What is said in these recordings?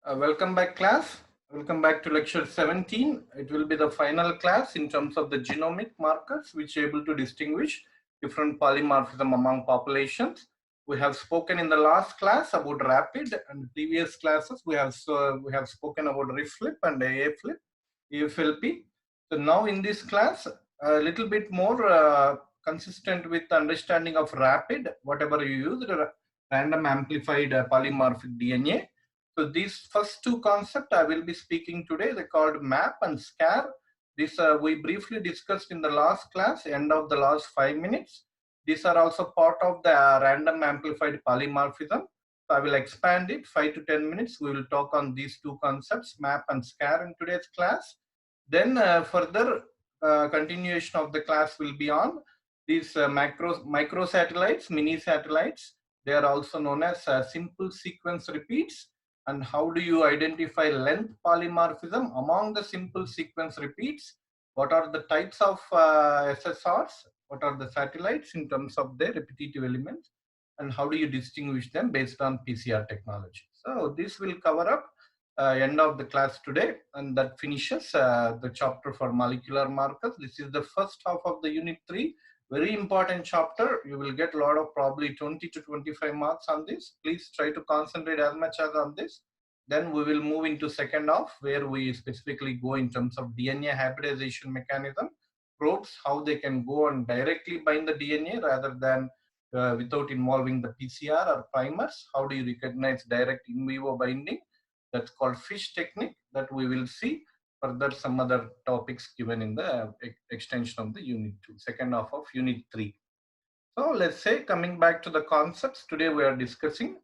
Welcome back, class. Welcome back to lecture 17. It will be the final class in terms of the genomic markers which are able to distinguish different polymorphism among populations. We have spoken in the last class about rapid, and previous classes we have spoken about reflip and AFlip, EFLP. So now in this class, a little bit more consistent with understanding of rapid, whatever you use, random amplified polymorphic DNA. So these first two concepts I will be speaking today, they're called MAAP and SSR. This we briefly discussed in the last class, end of the last 5 minutes. These are also part of the random amplified polymorphism. So I will expand it 5 to 10 minutes. We will talk on these two concepts, MAAP and SSR, in today's class. Then further continuation of the class will be on these microsatellites, mini satellites. They are also known as simple sequence repeats. And how do you identify length polymorphism among the simple sequence repeats? What are the types of SSRs? What are the satellites in terms of their repetitive elements? And how do you distinguish them based on PCR technology? So this will cover up end of the class today, and that finishes the chapter for molecular markers. This is the first half of the Unit 3. Very important chapter. You will get a lot of probably 20 to 25 marks on this. Please try to concentrate as much as on this. Then we will move into second half, where we specifically go in terms of DNA hybridization mechanism, probes, how they can go and directly bind the DNA rather than without involving the PCR or primers. How do you recognize direct in vivo binding? That's called fish technique, that we will see further some other topics given in the extension of the Unit 2, second half of Unit 3. So let's say, coming back to the concepts, today we are discussing,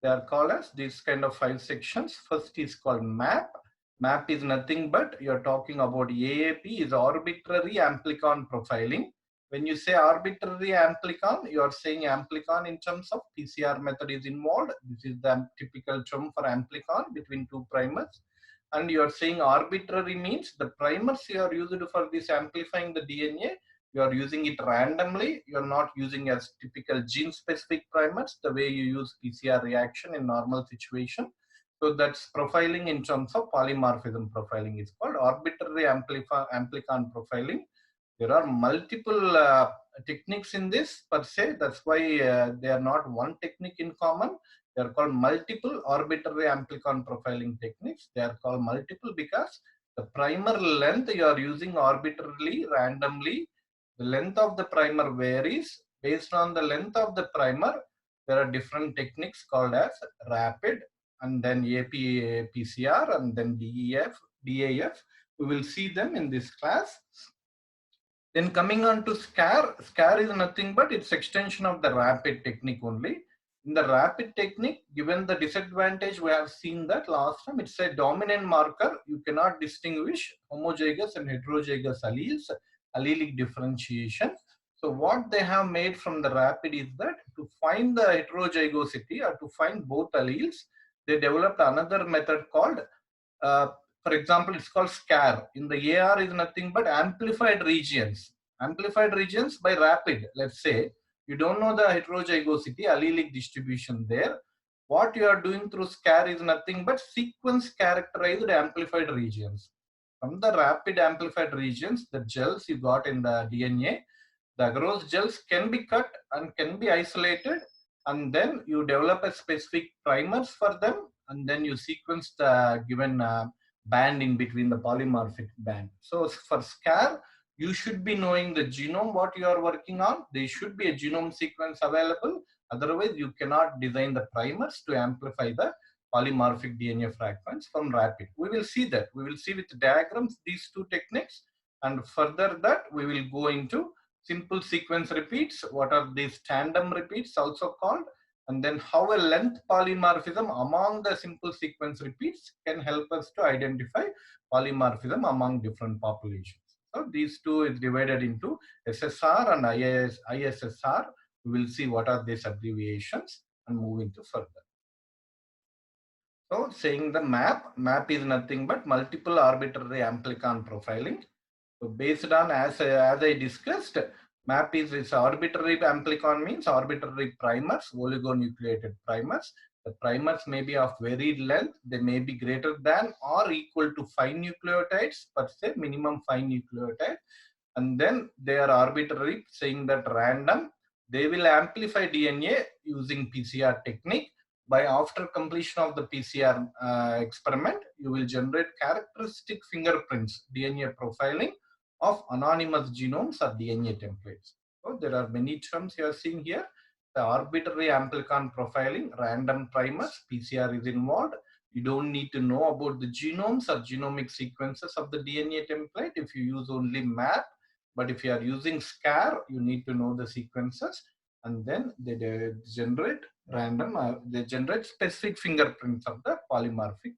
they are called as these kind of 5 sections. First is called MAAP. MAAP is nothing but you're talking about AAP is arbitrary amplicon profiling. When you say arbitrary amplicon, you are saying amplicon in terms of PCR method is involved. This is the typical term for amplicon between two primers. And you are saying arbitrary means the primers you are used for this amplifying the DNA, you are using it randomly. You are not using as typical gene specific primers the way you use PCR reaction in normal situation. So that's profiling in terms of polymorphism profiling is called arbitrary amplicon profiling. There are multiple techniques in this per se. That's why they are not one technique in common. They are called multiple arbitrary amplicon profiling techniques. They are called multiple because the primer length you are using arbitrarily, randomly. The length of the primer varies. Based on the length of the primer, there are different techniques called as rapid, and then PCR, and then DAF. We will see them in this class. Then coming on to SSR is nothing but it's extension of the rapid technique only. In the rapid technique, given the disadvantage, we have seen that last time, it's a dominant marker. You cannot distinguish homozygous and heterozygous alleles, allelic differentiation. So what they have made from the rapid is that to find the heterozygosity or to find both alleles, they developed another method called for example, it's called SSR. In the AR is nothing but amplified regions. Amplified regions by rapid, let's say. You don't know the heterozygosity, allelic distribution there. What you are doing through SSR is nothing but sequence characterized amplified regions. From the rapid amplified regions, the gels you got in the DNA, the agarose gels can be cut and can be isolated, and then you develop a specific primers for them, and then you sequence the given band in between the polymorphic band. So for SSR, you should be knowing the genome, what you are working on. There should be a genome sequence available. Otherwise, you cannot design the primers to amplify the polymorphic DNA fragments from rapid. We will see that. We will see with diagrams these two techniques. And further that, we will go into simple sequence repeats. What are these tandem repeats also called? And then how a length polymorphism among the simple sequence repeats can help us to identify polymorphism among different populations. So these two is divided into SSR and ISSR. We will see what are these abbreviations and move into further. So saying the MAAP is nothing but multiple arbitrary amplicon profiling. So based on, as I discussed, MAAP is arbitrary amplicon means arbitrary primers, oligonucleated primers. The primers may be of varied length. They may be greater than or equal to 5 nucleotides per se, minimum 5 nucleotides. And then they are arbitrary, saying that random. They will amplify DNA using PCR technique. By after completion of the PCR experiment, you will generate characteristic fingerprints, DNA profiling of anonymous genomes or DNA templates. So there are many terms you are seeing here. The arbitrary amplicon profiling, random primers, PCR is involved. You don't need to know about the genomes or genomic sequences of the DNA template if you use only MAAP. But if you are using SCAR, you need to know the sequences, and then they generate random, they generate specific fingerprints of the polymorphic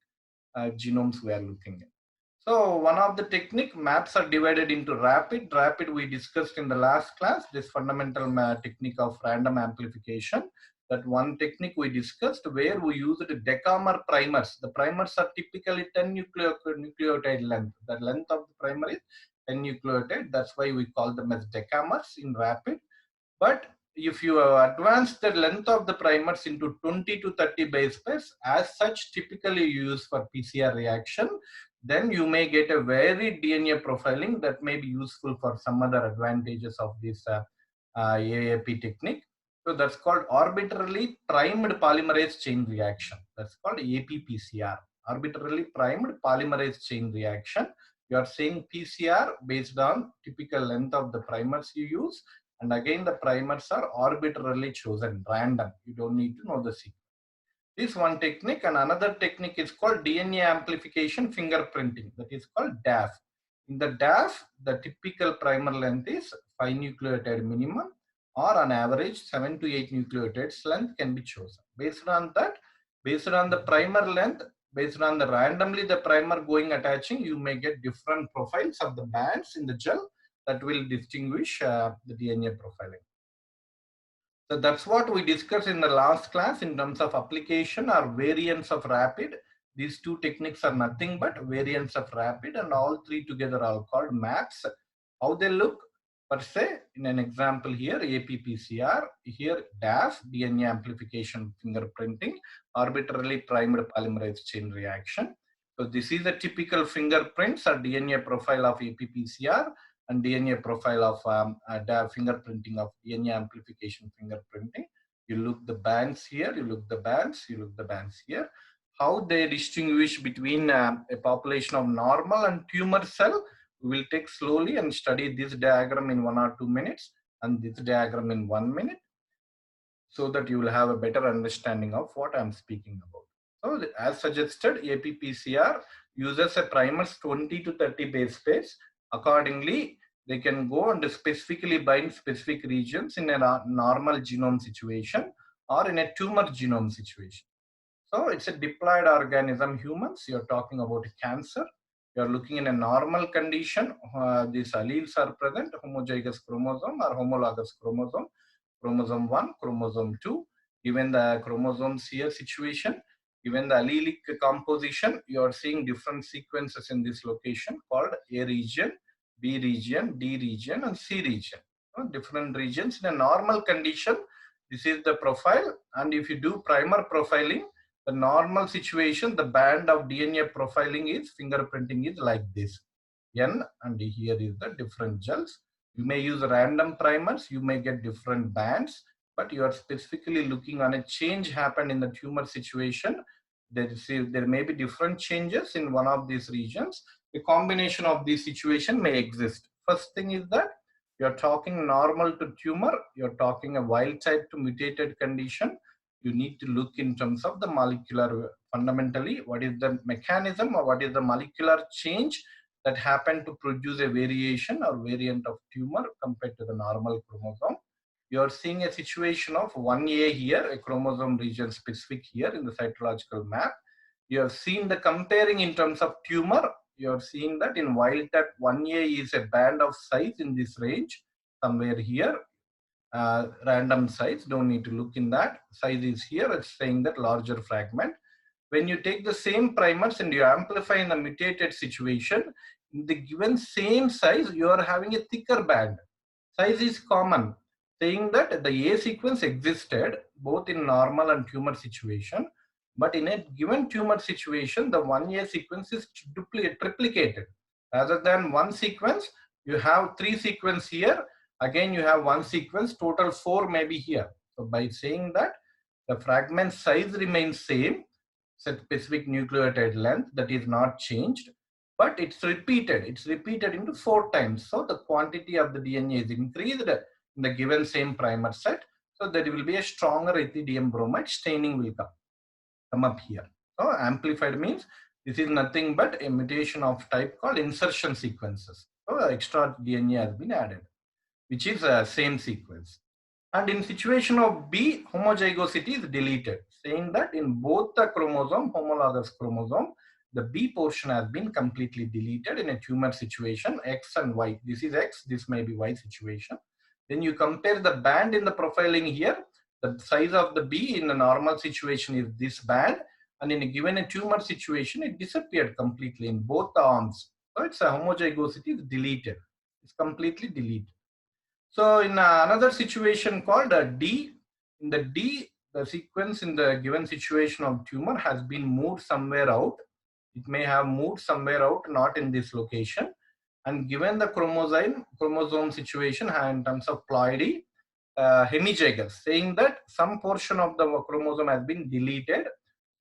genomes we are looking at. So one of the technique, maps are divided into rapid. Rapid we discussed in the last class, this fundamental technique of random amplification. That one technique we discussed where we used decamer primers. The primers are typically 10 nucleotide length. The length of the primer is 10 nucleotide. That's why we call them as decamers in rapid. But if you advance the length of the primers into 20 to 30 base pairs, as such typically used for PCR reaction, then you may get a varied DNA profiling that may be useful for some other advantages of this AAP technique. So that's called arbitrarily primed polymerase chain reaction. That's called APPCR, arbitrarily primed polymerase chain reaction. You are saying PCR based on typical length of the primers you use. And again, the primers are arbitrarily chosen, random. You don't need to know the sequence. This one technique, and another technique is called DNA amplification fingerprinting. That is called DAF. In the DAF, the typical primer length is 5 nucleotide minimum, or on average 7 to 8 nucleotides length can be chosen. Based on that, based on the primer length, based on the randomly the primer going attaching, you may get different profiles of the bands in the gel that will distinguish the DNA profiling. So that's what we discussed in the last class in terms of application or variants of rapid. These two techniques are nothing but variants of rapid, and all three together are called MAPs. How they look per se, in an example here, APPCR, here DAF, DNA amplification fingerprinting, arbitrarily primed polymerase chain reaction. So this is a typical fingerprints or DNA profile of APPCR and DNA profile of fingerprinting of DNA amplification fingerprinting. You look the bands here, you look the bands, you look the bands here. How they distinguish between a population of normal and tumor cell, we will take slowly and study this diagram in 1 or 2 minutes and this diagram in 1 minute, so that you will have a better understanding of what I'm speaking about. So as suggested, APPCR uses a primers 20 to 30 base pairs. Accordingly, they can go and specifically bind specific regions in a normal genome situation or in a tumor genome situation. So it's a diploid organism, humans. You're talking about cancer. You're looking in a normal condition. These alleles are present, homozygous chromosome or homologous chromosome, chromosome 1, chromosome 2. Given the chromosomes here situation, given the allelic composition, you are seeing different sequences in this location called A region, B region, D region, and C region. Different regions in a normal condition. This is the profile. And if you do primer profiling, the normal situation, the band of DNA profiling is, fingerprinting is like this. N, and here is the different gels. You may use random primers, you may get different bands, but you are specifically looking on a change happened in the tumor situation. There may be different changes in one of these regions. A combination of these situation may exist. First thing is that you're talking normal to tumor, you're talking a wild type to mutated condition. You need to look in terms of the molecular, fundamentally, what is the mechanism or what is the molecular change that happened to produce a variation or variant of tumor compared to the normal chromosome. You are seeing a situation of 1A here, a chromosome region specific here in the cytological map. You have seen the comparing in terms of tumor. You are seeing that in wild type 1A is a band of size in this range, somewhere here. Random size, don't need to look in that. Size is here, it's saying that larger fragment. When you take the same primers and you amplify in the mutated situation, in the given same size, you are having a thicker band. Size is common, saying that the A sequence existed both in normal and tumor situation. But in a given tumor situation, the 1A sequence is triplicated. Rather than one sequence, you have 3 sequence here. Again, you have one sequence, total 4 may be here. So by saying that, the fragment size remains same, specific nucleotide length that is not changed, but it's repeated. It's repeated into 4 times. So the quantity of the DNA is increased in the given same primer set. So there will be a stronger ethidium bromide staining will come up here. So amplified means this is nothing but a mutation of type called insertion sequences. So extra DNA has been added, which is a same sequence. And in situation of B, homozygosity is deleted, saying that in both the chromosome, homologous chromosome, the B portion has been completely deleted in a tumor situation, X and Y. This is X, this may be Y situation. Then you compare the band in the profiling here. The size of the B in a normal situation is this band, and in a given a tumor situation, it disappeared completely in both the arms. So it's a homozygosity is deleted. It's completely deleted. So in another situation called D, in the D, the sequence in the given situation of tumor has been moved somewhere out. It may have moved somewhere out, not in this location. And given the chromosome situation in terms of ploidy, hemizygous, saying that some portion of the chromosome has been deleted.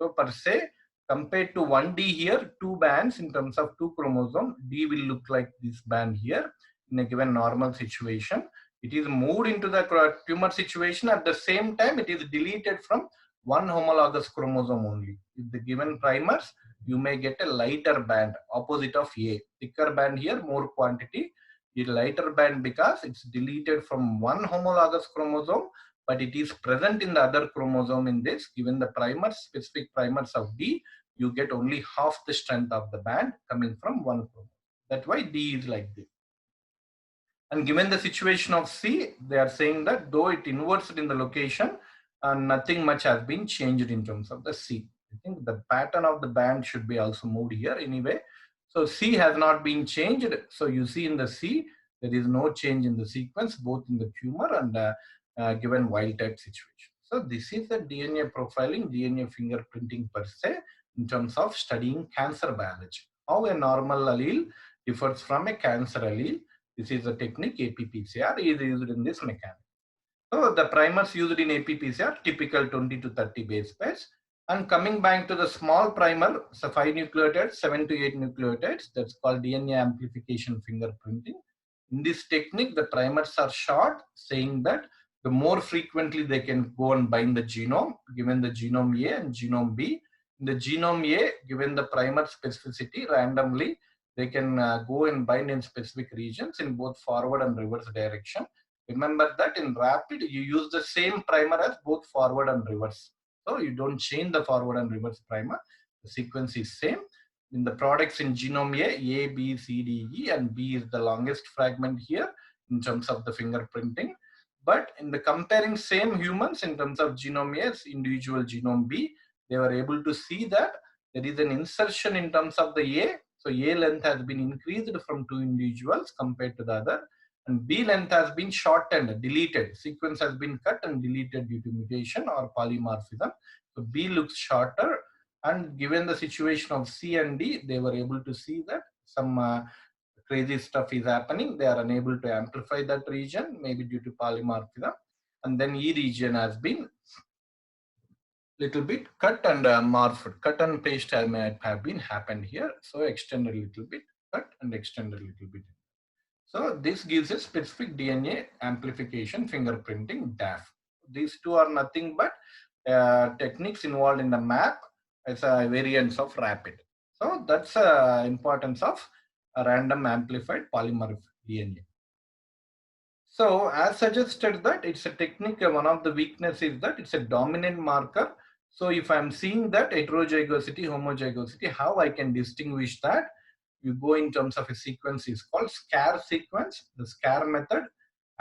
So per se, compared to 1D here, 2 bands in terms of 2 chromosomes, D will look like this band here in a given normal situation. It is moved into the tumor situation. At the same time, it is deleted from one homologous chromosome only. If the given primers, you may get a lighter band opposite of A. Thicker band here, more quantity. A lighter band because it's deleted from one homologous chromosome, but it is present in the other chromosome in this. Given the primers, specific primers of D, you get only half the strength of the band coming from one chromosome. That's why D is like this. And given the situation of C, they are saying that though it inverted in the location, nothing much has been changed in terms of the C. I think the pattern of the band should be also moved here anyway. So C has not been changed. So you see in the C, there is no change in the sequence, both in the tumor and given wild type situation. So this is the DNA profiling, DNA fingerprinting per se, in terms of studying cancer biology. How a normal allele differs from a cancer allele. This is the technique APPCR is used in this mechanism. So the primers used in APPCR, typical 20 to 30 base pairs. And coming back to the small primer, so 5 nucleotides, 7 to 8 nucleotides, that's called DNA amplification fingerprinting. In this technique, the primers are short, saying that the more frequently they can go and bind the genome, given the genome A and genome B. In the genome A, given the primer specificity, randomly, they can go and bind in specific regions in both forward and reverse direction. Remember that in rapid, you use the same primer as both forward and reverse. So you don't change the forward and reverse primer. The sequence is same. In the products in genome A, B, C, D, E, and B is the longest fragment here in terms of the fingerprinting. But in the comparing same humans in terms of genome A, individual genome B, they were able to see that there is an insertion in terms of the A. So A length has been increased from 2 individuals compared to the other. And B length has been shortened, deleted. Sequence has been cut and deleted due to mutation or polymorphism. So B looks shorter. And given the situation of C and D, they were able to see that some crazy stuff is happening. They are unable to amplify that region, maybe due to polymorphism. And then E region has been little bit cut and morphed. Cut and paste might have been happened here. So extend a little bit, cut and extend a little bit. So this gives a specific DNA amplification fingerprinting DAF. These two are nothing but techniques involved in the MAAP as a variants of rapid. So that's the importance of a random amplified polymorphic DNA. So as suggested that it's a technique, one of the weaknesses is that it's a dominant marker. So if I'm seeing that heterozygosity, homozygosity, how I can distinguish that? You go in terms of a sequence is called SCAR sequence, the SCAR method.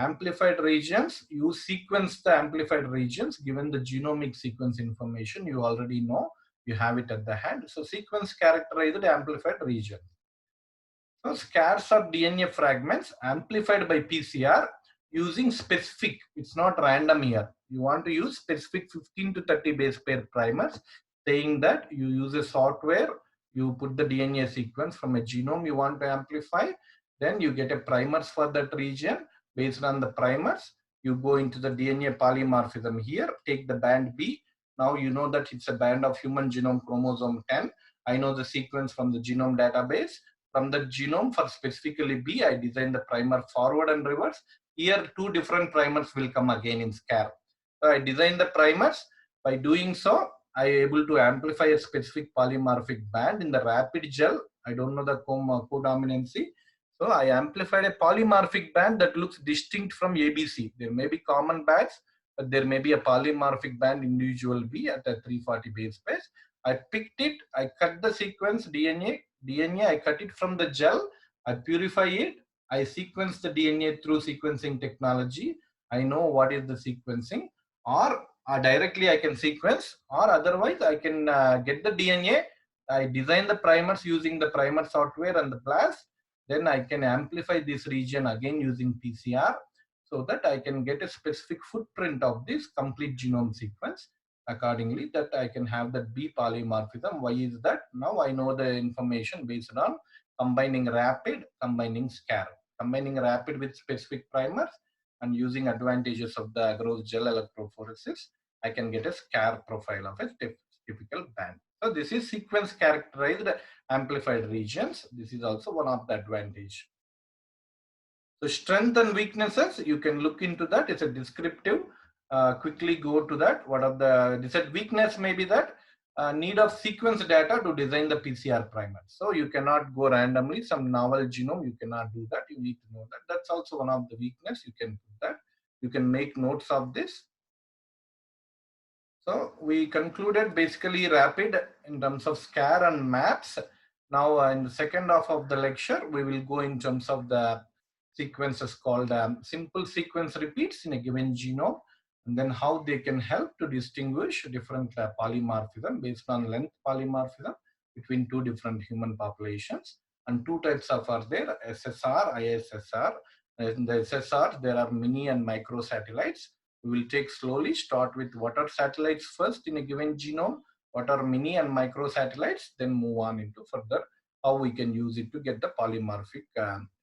Amplified regions, you sequence the amplified regions given the genomic sequence information you already know, you have it at the hand. So sequence characterized amplified region. So SCARs are DNA fragments amplified by PCR using specific, it's not random here. You want to use specific 15 to 30 base pair primers saying that you use a software, you put the DNA sequence from a genome you want to amplify, then you get a primers for that region. Based on the primers, you go into the DNA polymorphism here, take the band B. Now you know that it's a band of human genome chromosome 10. I know the sequence from the genome database. From the genome for specifically B, I design the primer forward and reverse. Here, two different primers will come again in SCAR. So I design the primers. By doing so, I able to amplify a specific polymorphic band in the rapid gel. I don't know the codominancy. So I amplified a polymorphic band that looks distinct from ABC. There may be common bands, but there may be a polymorphic band individual B at a 340 base pairs. I picked it, I cut the sequence DNA, I cut it from the gel, I purify it, I sequence the DNA through sequencing technology. I know what is the sequencing, or directly I can sequence, or otherwise I can get the DNA. I design the primers using the primer software and the blast. Then I can amplify this region again using PCR so that I can get a specific footprint of this complete genome sequence. Accordingly, that I can have that B polymorphism. Why is that? Now I know the information based on combining rapid, combining SCAR, combining rapid with specific primers, and using advantages of the agarose gel electrophoresis, I can get a SCAR profile of a typical band. So this is sequence characterized amplified regions. This is also one of the advantage. So strength and weaknesses, you can look into that. It's a descriptive. Quickly go to that. What are the weakness? Maybe that need of sequence data to design the PCR primer. So you cannot go randomly some novel genome. You cannot do that. You need to know that. That's also one of the weakness. You can put that. You can make notes of this. So we concluded basically rapid in terms of SCAR and MAAPs. Now in the second half of the lecture, we will go in terms of the sequences called simple sequence repeats in a given genome, and then how they can help to distinguish different polymorphism based on length polymorphism between two different human populations. And two types of are there, SSR, ISSR. In the SSR, there are mini and microsatellites. We will take slowly, start with what are satellites first in a given genome, what are mini and microsatellites, then move on into further how we can use it to get the polymorphic,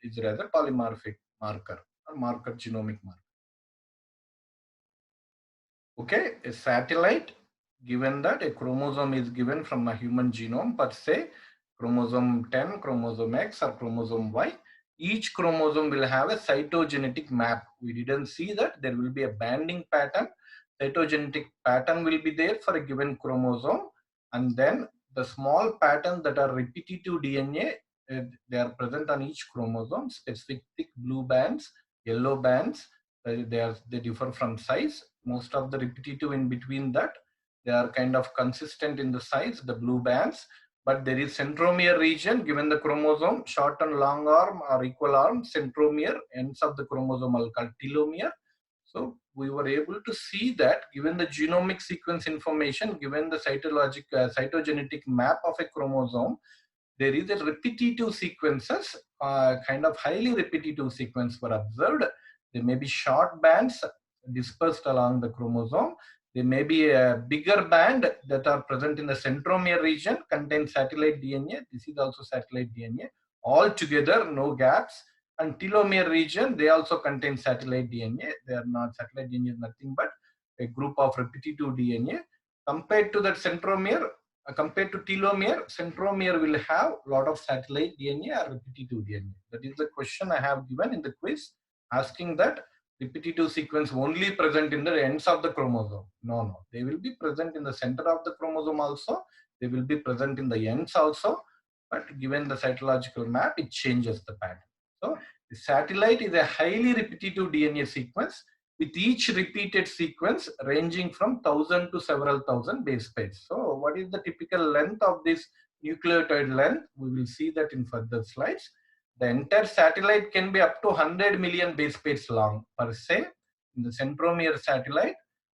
is rather polymorphic marker or marker genomic marker. Okay, a satellite, given that a chromosome is given from a human genome per se, chromosome 10, chromosome X or chromosome Y, each chromosome will have a cytogenetic map. We didn't see that. There will be a banding pattern. Cytogenetic pattern will be there for a given chromosome, and then the small patterns that are repetitive DNA, they are present on each chromosome, specific thick blue bands, yellow bands, they differ from size. Most of the repetitive in between that, they are kind of consistent in the size, the blue bands, but there is centromere region given the chromosome, short and long arm or equal arm, centromere, ends of the chromosome are called telomere. So we were able to see that given the genomic sequence information, given the cytogenetic map of a chromosome, there is a repetitive sequences, kind of highly repetitive sequence were observed. There may be short bands dispersed along the chromosome. There may be a bigger band that are present in the centromere region, contains satellite DNA. This is also satellite DNA. All together, no gaps. And telomere region, they also contain satellite DNA. They are not, satellite DNA is nothing but a group of repetitive DNA. Compared to that centromere, compared to telomere, centromere will have a lot of satellite DNA or repetitive DNA. That is the question I have given in the quiz, asking that repetitive sequence only present in the ends of the chromosome. No, they will be present in the center of the chromosome also. They will be present in the ends also. But given the cytological map, it changes the pattern. So the satellite is a highly repetitive DNA sequence with each repeated sequence ranging from 1,000 to several thousand base pairs. So what is the typical length of this nucleotide length? We will see that in further slides. The entire satellite can be up to 100 million base pairs long per se. In the centromere satellite,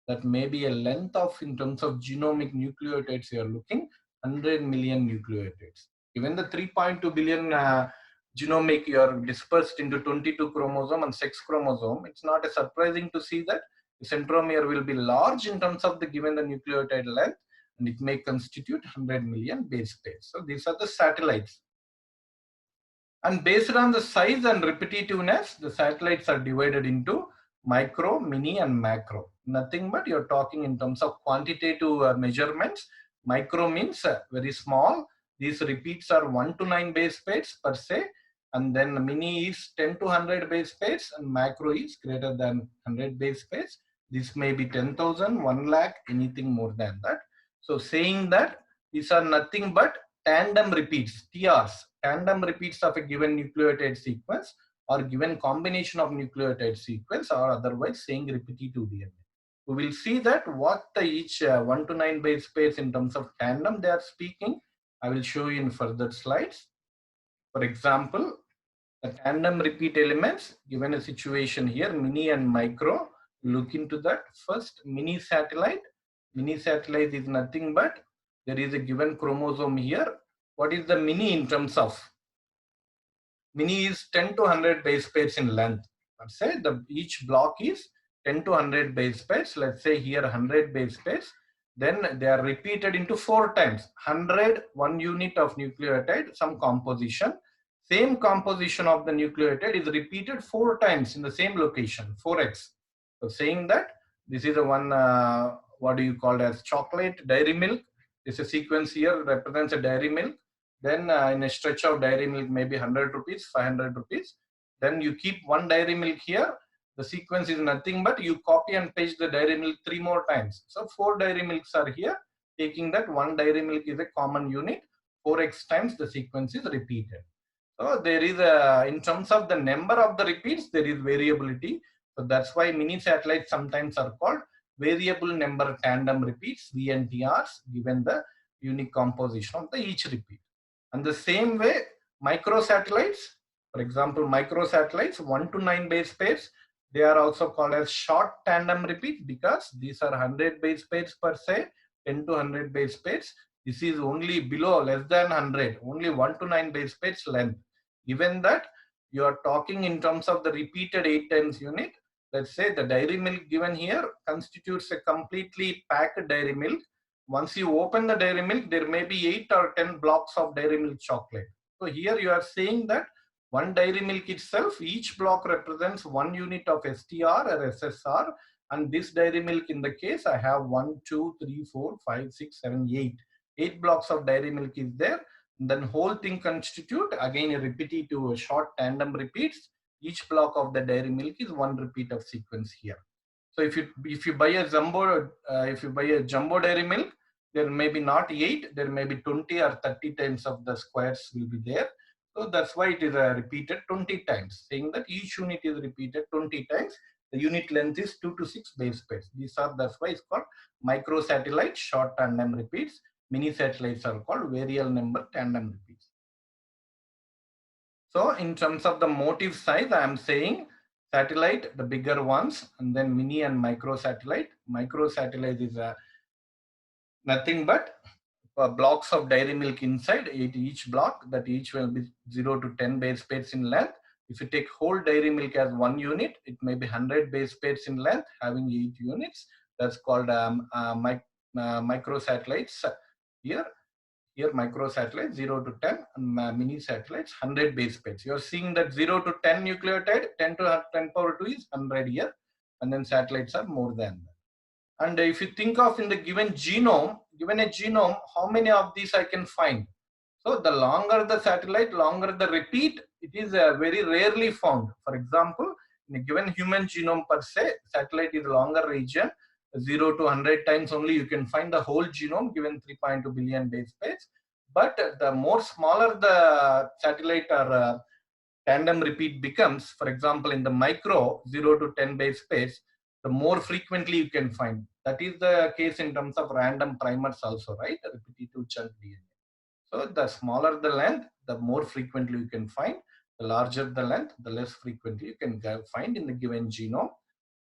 that may be a length of, in terms of genomic nucleotides, you are looking 100 million nucleotides. Given the 3.2 billion genomic, you are dispersed into 22 chromosome and 6 chromosome. It's not a surprising to see that the centromere will be large in terms of the given the nucleotide length, and it may constitute 100 million base pairs. So these are the satellites. And based on the size and repetitiveness, the satellites are divided into micro, mini, and macro. Nothing but you're talking in terms of quantitative measurements. Micro means very small. These repeats are 1 to 9 base pairs per se. And then mini is 10 to 100 base pairs, and macro is greater than 100 base pairs. This may be 10,000, 1 lakh, anything more than that. So saying that these are nothing but tandem repeats, TRs, tandem repeats of a given nucleotide sequence or given combination of nucleotide sequence, or otherwise saying repetitive DNA. We will see that what the each 1 to 9 base pairs in terms of tandem they are speaking. I will show you in further slides. For example, the tandem repeat elements, given a situation here, mini and micro, look into that. First, mini satellite. Mini satellite is nothing but there is a given chromosome here. What is the mini in terms of? Mini is 10 to 100 base pairs in length. Let's say each block is 10 to 100 base pairs. Let's say here 100 base pairs. Then they are repeated into 4 times. 100, 1 unit of nucleotide, some composition. Same composition of the nucleotide is repeated 4 times in the same location, 4x. So saying that this is a one, what do you call as chocolate, dairy milk. This is a sequence here represents a dairy milk. Then in a stretch of dairy milk, maybe 100 rupees, 500 rupees. Then you keep one dairy milk here. The sequence is nothing but you copy and paste the dairy milk 3 more times. So 4 dairy milks are here, taking that one dairy milk is a common unit. 4x times the sequence is repeated. So there is a, in terms of the number of the repeats, there is variability. So that's why mini satellites sometimes are called variable number tandem repeats, VNTRs, given the unique composition of the each repeat. And the same way, microsatellites, for example, microsatellites 1 to 9 base pairs, they are also called as short tandem repeats because these are 100 base pairs per se, 10 to 100 base pairs. This is only below, less than 100, only 1 to 9 base pairs length. Given that you are talking in terms of the repeated 8 times unit, let's say the dairy milk given here constitutes a completely packed dairy milk. Once you open the dairy milk, there may be 8 or 10 blocks of dairy milk chocolate. So here you are saying that one dairy milk itself, each block represents 1 unit of STR or SSR. And this dairy milk in the case, I have 1, 2, 3, 4, 5, 6, 7, 8. 8 blocks of dairy milk is there. And then whole thing constitute, again a repetitive short tandem repeats. Each block of the dairy milk is 1 repeat of sequence here. So if you buy a jumbo dairy milk, there may be not 8, there may be 20 or 30 times of the squares will be there. So that's why it is repeated 20 times, saying that each unit is repeated 20 times. The unit length is 2 to 6 base pairs. That's why it's called microsatellite short tandem repeats. Mini satellites are called variable number tandem repeats. So in terms of the motive size, I am saying satellite, the bigger ones, and then mini and microsatellite. Microsatellite is nothing but blocks of dairy milk inside each block, that each will be 0 to 10 base pairs in length. If you take whole dairy milk as 1 unit, it may be 100 base pairs in length, having 8 units. That's called microsatellites. Here microsatellites 0 to 10 and mini satellites 100 base pairs. You're seeing that 0 to 10 nucleotide, 10 to 10 power 2 is 100 here, and then satellites are more than that. And if you think of in the given a genome, how many of these I can find? So the longer the satellite, longer the repeat, it is very rarely found. For example, in a given human genome per se, satellite is longer region, 0 to 100 times only you can find the whole genome given 3.2 billion base pairs. But the more smaller the satellite or tandem repeat becomes, for example, in the micro 0 to 10 base pairs, the more frequently you can find. That is the case in terms of random primers also, right? Repetitive chunk DNA. So the smaller the length, the more frequently you can find. The larger the length, the less frequently you can find in the given genome.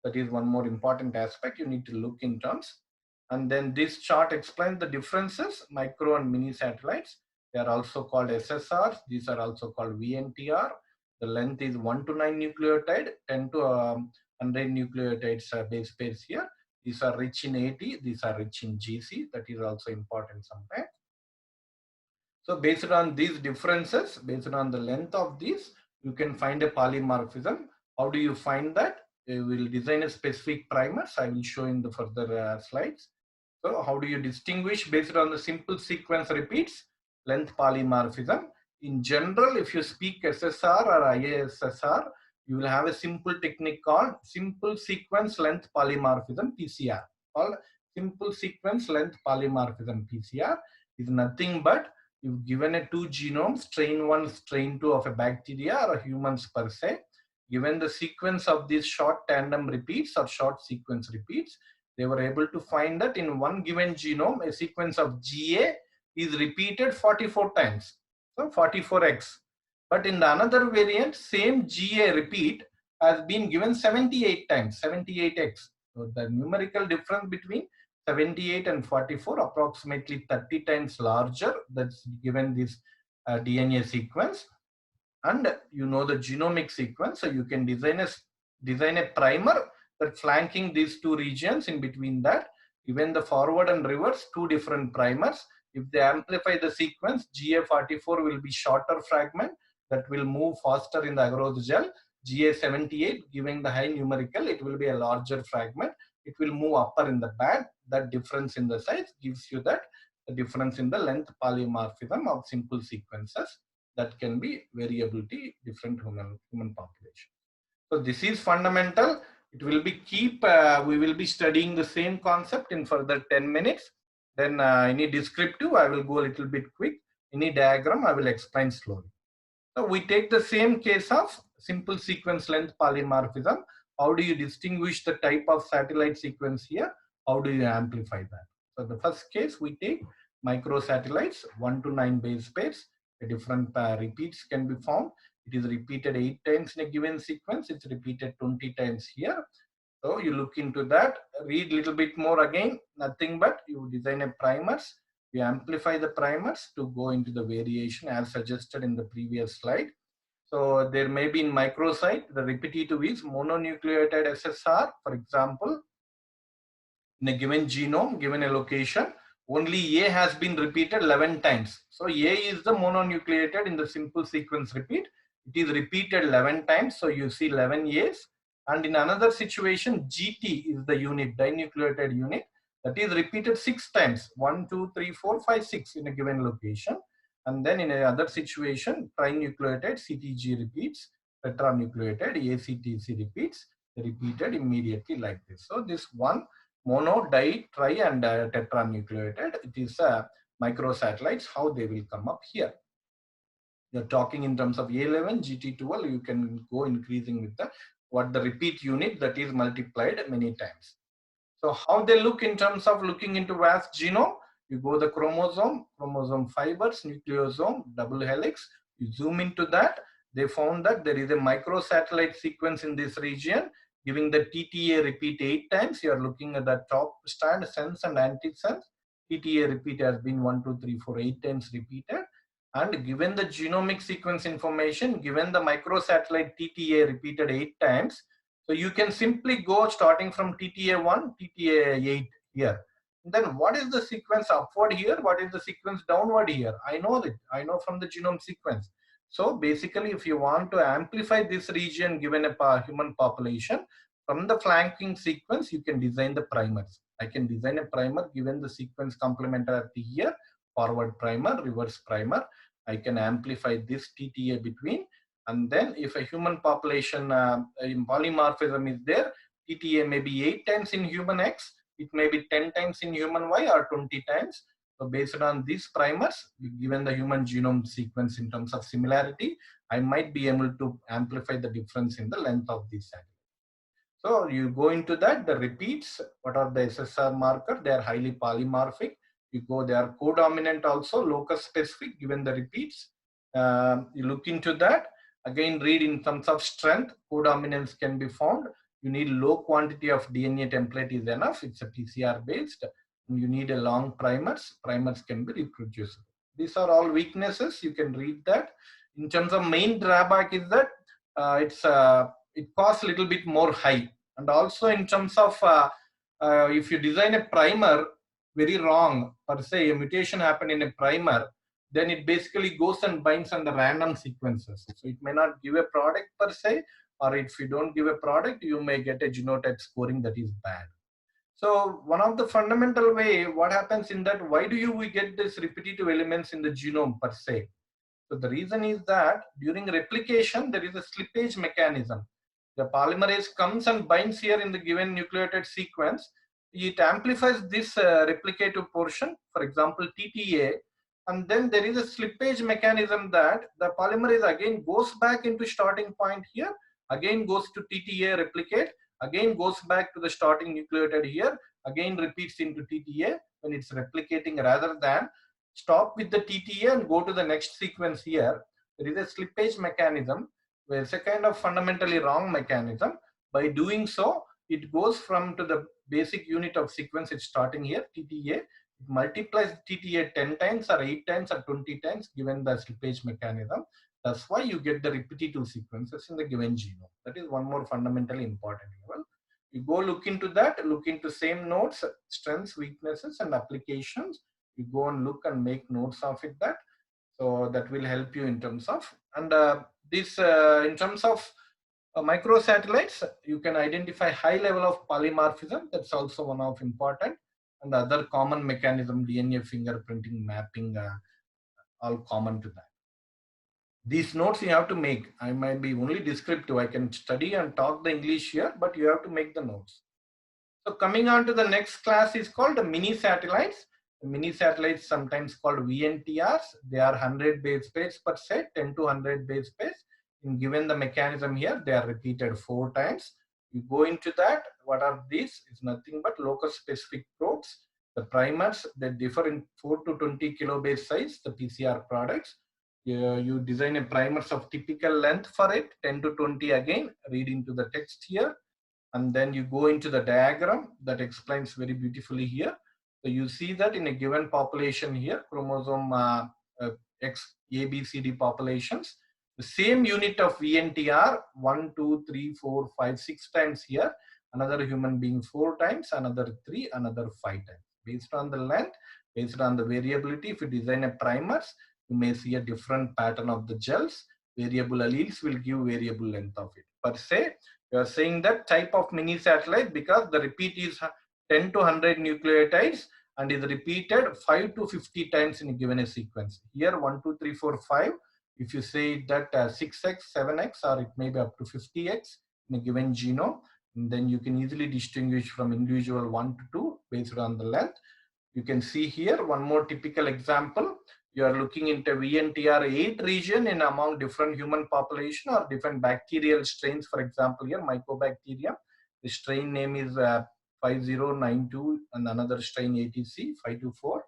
That is one more important aspect you need to look in terms. And then this chart explains the differences, micro and mini satellites. They are also called SSRs. These are also called VNTR. The length is 1 to 9 nucleotide, 10 to 100 nucleotides base pairs here. These are rich in AT, these are rich in GC. That is also important sometimes. So based on these differences, based on the length of these, you can find a polymorphism. How do you find that? We will design a specific primers. I will show in the further slides. So how do you distinguish based on the simple sequence repeats, length polymorphism? In general, if you speak SSR or ISSR, you will have a simple technique called simple sequence length polymorphism, PCR. Called simple sequence length polymorphism, PCR, is nothing but you've given a two genomes, strain 1, strain 2 of a bacteria or humans per se. Given the sequence of these short tandem repeats or short sequence repeats, they were able to find that in one given genome, a sequence of GA is repeated 44 times. So 44x. But in the another variant, same GA repeat has been given 78 times, 78x. So the numerical difference between 78 and 44 approximately 30 times larger. That's given this DNA sequence. And you know the genomic sequence, so you can design a primer that flanking these two regions in between that. Even the forward and reverse, two different primers. If they amplify the sequence, GA44 will be shorter fragment that will move faster in the agarose gel. GA78, giving the high numerical, it will be a larger fragment. It will move upper in the band. That difference in the size gives you that the difference in the length polymorphism of simple sequences. That can be variability different human population. So this is fundamental. It will be we will be studying the same concept in further 10 minutes. Then any descriptive, I will go a little bit quick. Any diagram, I will explain slowly. So we take the same case of simple sequence length polymorphism. How do you distinguish the type of satellite sequence here? How do you amplify that? So the first case we take microsatellites, 1 to 9 base pairs. The different repeats can be found. It is repeated 8 times in a given sequence. It's repeated 20 times here. So you look into that, read a little bit more again, nothing but you design a primers. You amplify the primers to go into the variation as suggested in the previous slide. So there may be in microsite, the repetitive is mononucleotide SSR, for example, in a given genome, given a location, only A has been repeated 11 times. So A is the mononucleotide in the simple sequence repeat. It is repeated 11 times. So you see 11 A's. And in another situation, GT is the unit, dinucleotide unit, that is repeated 6 times, 1, 2, 3, 4, 5, 6 in a given location. And then in another situation, trinucleotide CTG repeats, tetranucleotide ACTC repeats, repeated immediately like this. So this one mono, di, tri and tetranucleotide, it is microsatellites, how they will come up here. You're talking in terms of A11, GT12, you can go increasing with the repeat unit that is multiplied many times. So how they look in terms of looking into vast genome, you go the chromosome fibers, nucleosome, double helix, you zoom into that, they found that there is a microsatellite sequence in this region, giving the TTA repeat 8 times. You are looking at the top strand, sense and antisense. TTA repeat has been 1, 2, 3, 4, 8 times repeated. And given the genomic sequence information, given the microsatellite TTA repeated 8 times, so you can simply go starting from TTA1, TTA8 here. Then what is the sequence upward here? What is the sequence downward here? I know that. I know from the genome sequence. So basically, if you want to amplify this region given a human population, from the flanking sequence, you can design the primers. I can design a primer given the sequence complementarity here, forward primer, reverse primer. I can amplify this TTA between. And then if a human population polymorphism is there, TTA may be 8 times in human X, it may be 10 times in human Y or 20 times. So based on these primers, given the human genome sequence in terms of similarity, I might be able to amplify the difference in the length of these satellites. So you go into that, the repeats, what are the SSR marker? They are highly polymorphic. You go, they are codominant also, locus specific, given the repeats. You look into that. Again, read in terms of strength, codominance can be found. You need low quantity of DNA template is enough. It's a PCR based. You need a long primers. Primers can be reproducible. These are all weaknesses. You can read that. In terms of main drawback is that it costs a little bit more high. And also in terms of if you design a primer very wrong, per se, a mutation happened in a primer, then it basically goes and binds on the random sequences. So it may not give a product per se, or if you don't give a product, you may get a genotype scoring that is bad. So one of the fundamental way, what happens in that, why do we get this repetitive elements in the genome per se? So the reason is that during replication, there is a slippage mechanism. The polymerase comes and binds here in the given nucleotide sequence. It amplifies this replicative portion, for example, TTA, and then there is a slippage mechanism that the polymerase again goes back into starting point here, again goes to TTA replicate, again goes back to the starting nucleotide here, again repeats into TTA when it's replicating, rather than stop with the TTA and go to the next sequence here. There is a slippage mechanism where it's a kind of fundamentally wrong mechanism. By doing so, it goes from to the basic unit of sequence, it's starting here, TTA. It multiplies TTA 10 times or 8 times or 20 times given the slippage mechanism. That's why you get the repetitive sequences in the given genome. That is one more fundamentally important level. You go look into that, look into same notes, strengths, weaknesses, and applications. You go and look and make notes of it, that. So that will help you in terms of, and this in terms of microsatellites, you can identify high level of polymorphism. That's also one of important, and the other common mechanism, DNA fingerprinting, mapping, all common to that. These notes you have to make. I might be only descriptive. I can study and talk the English here, but you have to make the notes. So coming on to the next class is called the mini satellites. The mini satellites, sometimes called VNTRs. They are 100 base pairs per set, 10 to 100 base pairs. And given the mechanism here, they are repeated 4 times. You go into that. What are these? It's nothing but locus specific probes. The primers that differ in 4 to 20 kilobase size, the PCR products. You design a primers of typical length for it, 10 to 20 again. Read into the text here. And then you go into the diagram that explains very beautifully here. So you see that in a given population here, chromosome X, A, B, C, D populations, the same unit of VNTR, 1, 2, 3, 4, 5, 6 times here, another human being 4 times, another 3, another 5 times. Based on the length, based on the variability, if you design a primers, you may see a different pattern of the gels. Variable alleles will give variable length of it. Per se, you are saying that type of mini satellite because the repeat is 10 to 100 nucleotides and is repeated 5 to 50 times in a given sequence. Here 1, 2, 3, 4, 5. If you say that 6x, 7x, or it may be up to 50x in a given genome, and then you can easily distinguish from individual 1 to 2 based on the length. You can see here one more typical example. You are looking into VNTR8 region in among different human population or different bacterial strains. For example, here Mycobacterium, the strain name is 5092 and another strain ATC 524,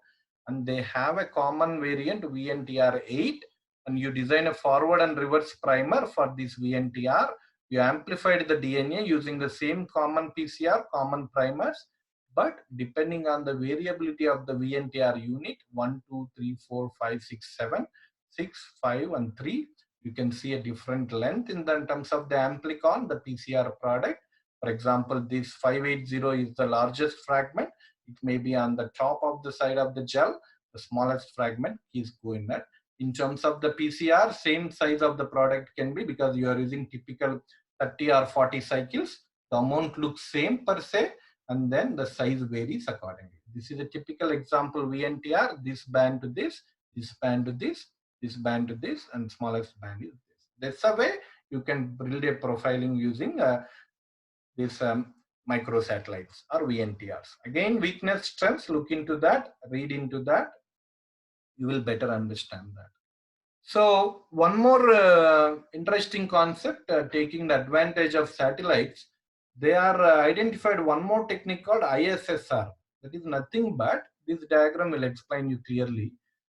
and they have a common variant VNTR8, and you design a forward and reverse primer for this VNTR. You amplified the DNA using the same common PCR, common primers, but depending on the variability of the VNTR unit, 1, 2, 3, 4, 5, 6, 7, 6, 5, and 3, you can see a different length in terms of the amplicon, the PCR product. For example, this 580 is the largest fragment. It may be on the top of the side of the gel. The smallest fragment is going there. In terms of the PCR, same size of the product can be, because you are using typical 30 or 40 cycles. The amount looks same per se, and then the size varies accordingly. This is a typical example VNTR, this band to this band to this band to this, and smallest band is this. That's the way you can build a profiling using these microsatellites or VNTRs. Again, weakness, strengths, look into that, read into that, you will better understand that. So one more interesting concept, taking the advantage of satellites, they are identified one more technique called ISSR. That is nothing but, this diagram will explain you clearly.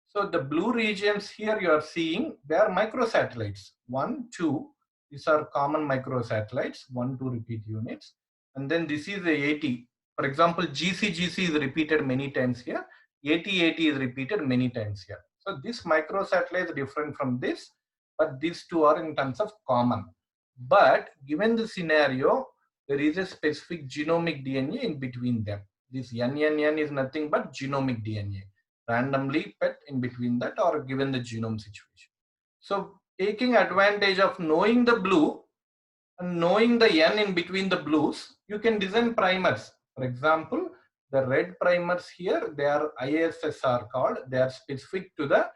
So the blue regions here you are seeing, they are microsatellites. 1, 2, these are common microsatellites, 1, 2 repeat units. And then this is the AT. For example, GC is repeated many times here. AT is repeated many times here. So this microsatellite is different from this, but these two are in terms of common. But given the scenario, there is a specific genomic DNA in between them. This N is nothing but genomic DNA, randomly put in between that or given the genome situation. So taking advantage of knowing the blue and knowing the N in between the blues, you can design primers. For example, the red primers here, they are ISSR called. They are specific to the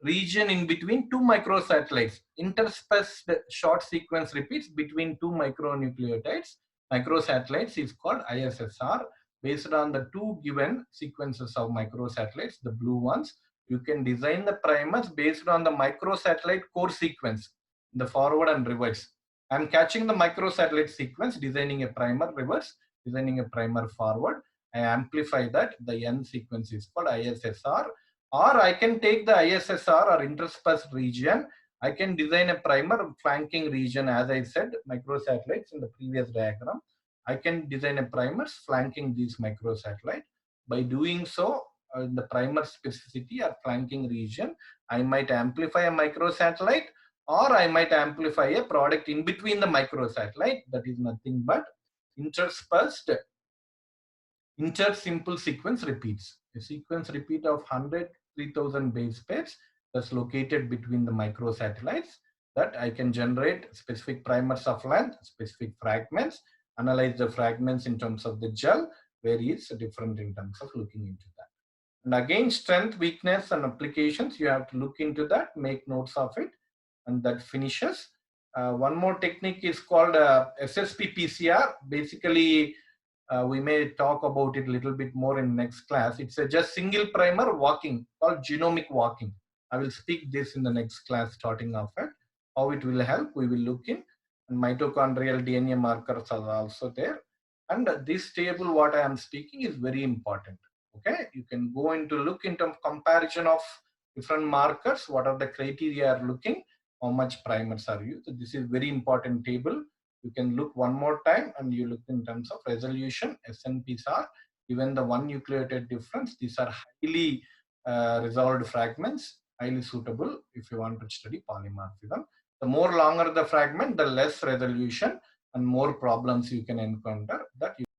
region in between two microsatellites. Interspersed short sequence repeats between two micronucleotides. Microsatellites is called ISSR. Based on the two given sequences of microsatellites, the blue ones, you can design the primers based on the microsatellite core sequence, the forward and reverse. I'm catching the microsatellite sequence, designing a primer reverse, designing a primer forward. I amplify that. The N sequence is called ISSR. Or I can take the ISSR or interspersed region. I can design a primer flanking region, as I said, microsatellites in the previous diagram. I can design a primers flanking these microsatellites. By doing so, in the primer specificity or flanking region, I might amplify a microsatellite, or I might amplify a product in between the microsatellite. That is nothing but interspersed intersimple sequence repeats. A sequence repeat of 100, 3000 base pairs that's located between the microsatellites, that I can generate specific primers of length, specific fragments, analyze the fragments in terms of the gel, where it's different in terms of looking into that. And again, strength, weakness, and applications, you have to look into that, make notes of it, and that finishes. One more technique is called SSP PCR. Basically, we may talk about it a little bit more in next class. It's a just single primer walking called genomic walking. I will speak this in the next class starting off at how it will help. We will look in, and mitochondrial DNA markers are also there. And this table, what I am speaking, is very important. Okay, you can go into look into comparison of different markers. What are the criteria are looking? How much primers are used? So this is very important table. You can look one more time, and you look in terms of resolution. SNPs are given the one nucleotide difference. These are highly resolved fragments, highly suitable if you want to study polymorphism. The more longer the fragment, the less resolution and more problems you can encounter. That you